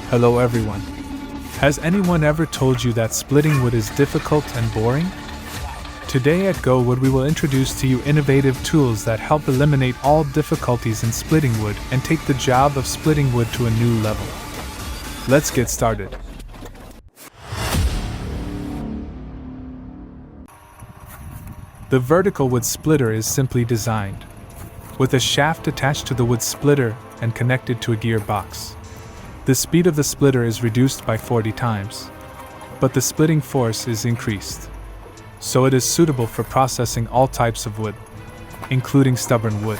Hello everyone. Has anyone ever told you that splitting wood is difficult and boring? Today at Go Wood we will introduce to you innovative tools that help eliminate all difficulties in splitting wood and take the job of splitting wood to a new level. Let's get started. The vertical wood splitter is simply designed with a shaft attached to the wood splitter and connected to a gearbox. The speed of the splitter is reduced by 40 times, but the splitting force is increased. So it is suitable for processing all types of wood, including stubborn wood.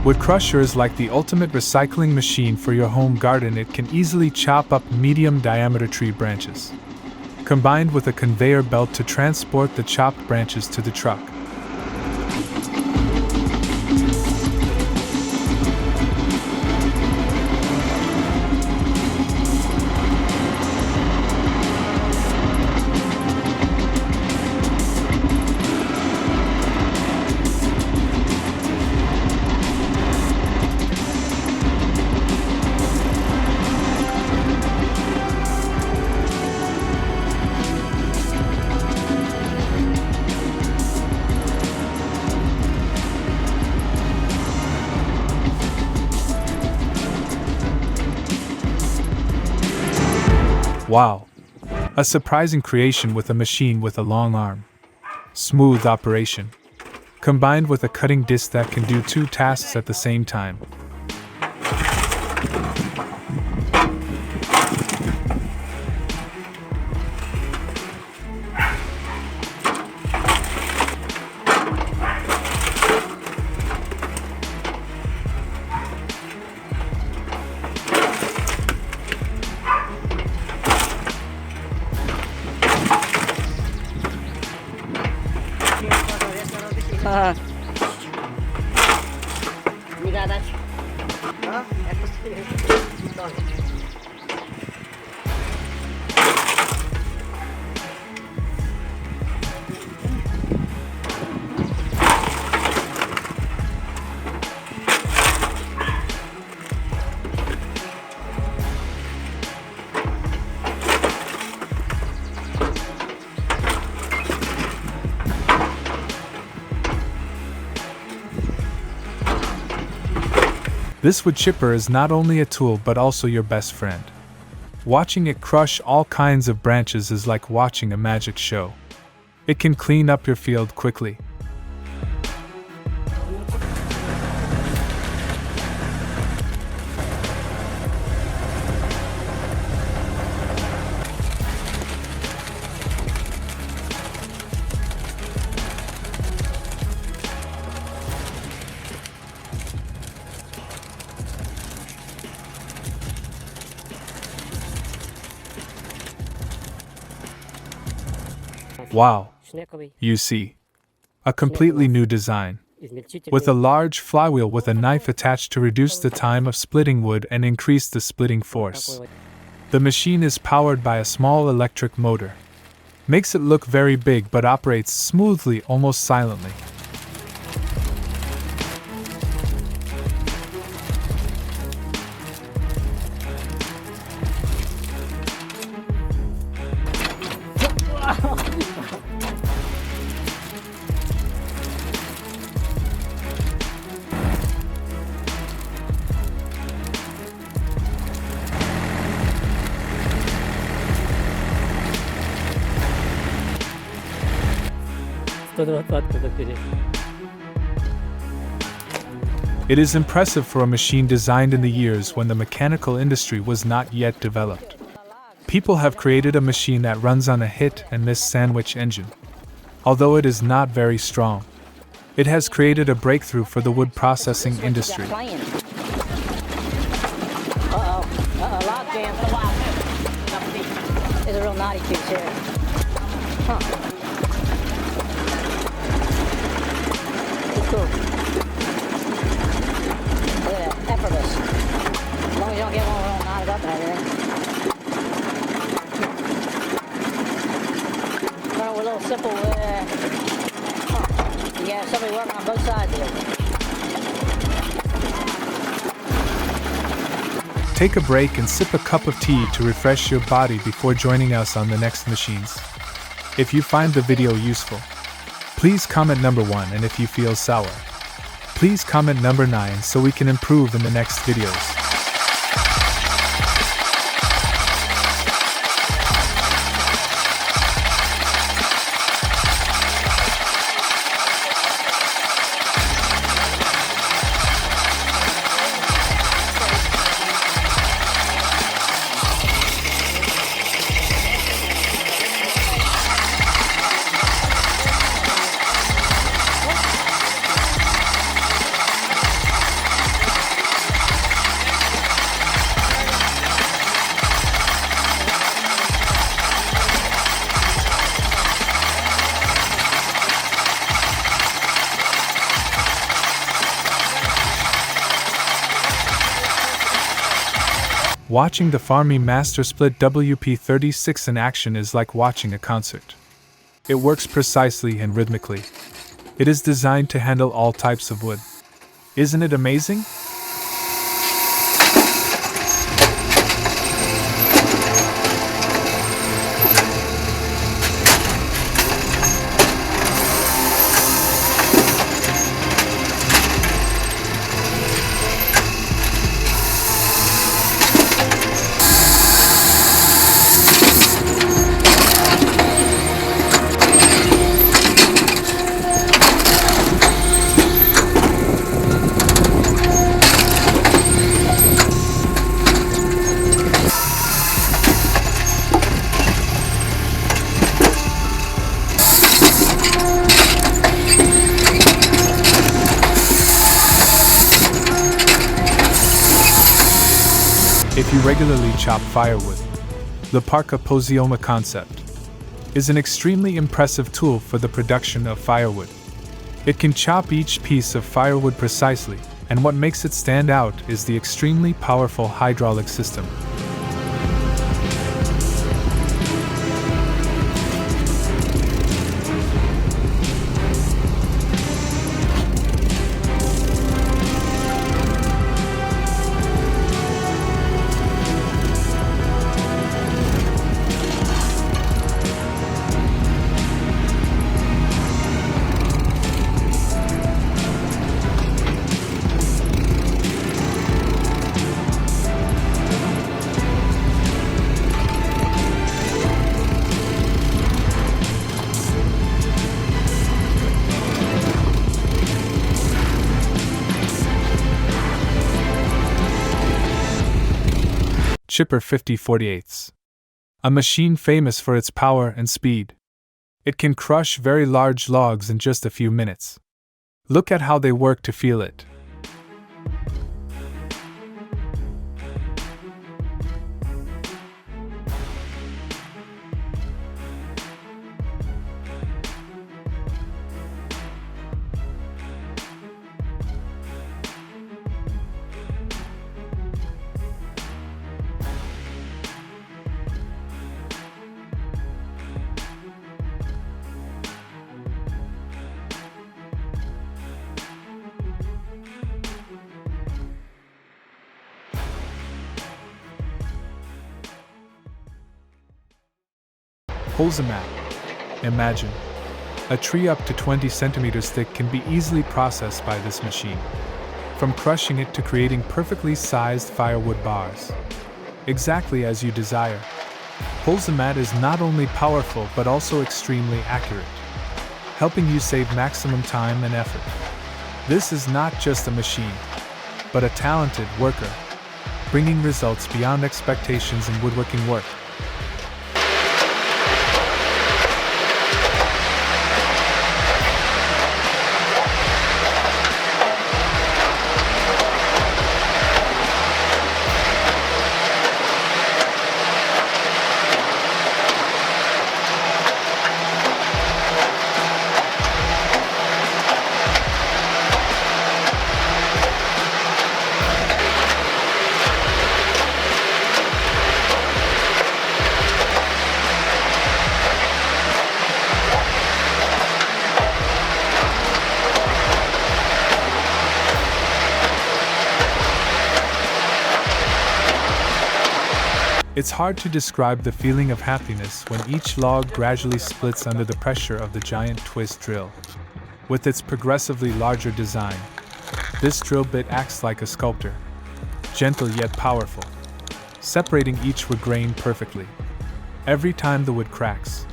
Wood crusher is like the ultimate recycling machine for your home garden. It can easily chop up medium-diameter tree branches, combined with a conveyor belt to transport the chopped branches to the truck. Wow! A surprising creation with a machine with a long arm. Smooth operation, combined with a cutting disc that can do two tasks at the same time. This wood chipper is not only a tool but also your best friend. Watching it crush all kinds of branches is like watching a magic show. It can clean up your field quickly. Wow! You see, a completely new design, with a large flywheel with a knife attached to reduce the time of splitting wood and increase the splitting force. The machine is powered by a small electric motor. Makes it look very big but operates smoothly, almost silently. It is impressive for a machine designed in the years when the mechanical industry was not yet developed. People have created a machine that runs on a hit-and-miss sandwich engine. Although it is not very strong, it has created a breakthrough for the wood processing industry. There's a real naughty piece here. Huh. Cool. Take a break and sip a cup of tea to refresh your body before joining us on the next machines. If you find the video useful, please comment number 1, and if you feel sour, please comment number 9 so we can improve in the next videos. Watching the Farmy Master Split WP36 in action is like watching a concert. It works precisely and rhythmically. It is designed to handle all types of wood. Isn't it amazing? If you regularly chop firewood, the Parka Posioma concept is an extremely impressive tool for the production of firewood. It can chop each piece of firewood precisely, and what makes it stand out is the extremely powerful hydraulic system. Chipper 50/48, a machine famous for its power and speed. It can crush very large logs in just a few minutes. Look at how they work to feel it. Holzamat. Imagine. A tree up to 20 centimeters thick can be easily processed by this machine, from crushing it to creating perfectly sized firewood bars. Exactly as you desire. Holzamat is not only powerful but also extremely accurate, helping you save maximum time and effort. This is not just a machine, but a talented worker, bringing results beyond expectations in woodworking work. It's hard to describe the feeling of happiness when each log gradually splits under the pressure of the giant twist drill. With its progressively larger design, this drill bit acts like a sculptor, gentle yet powerful, separating each wood grain perfectly. Every time the wood cracks,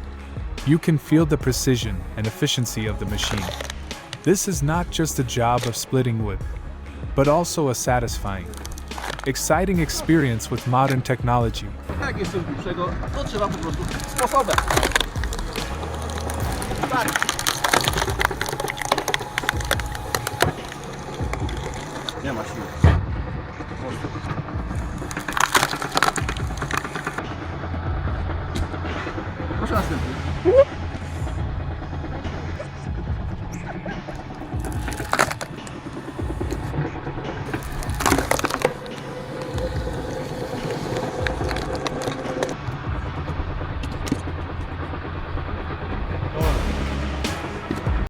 you can feel the precision and efficiency of the machine. This is not just a job of splitting wood, but also a satisfying, exciting experience with modern technology. Tak jest coś dłuższego, to trzeba po prostu sposobem. Tak. Nie ma siły. Proszę następny.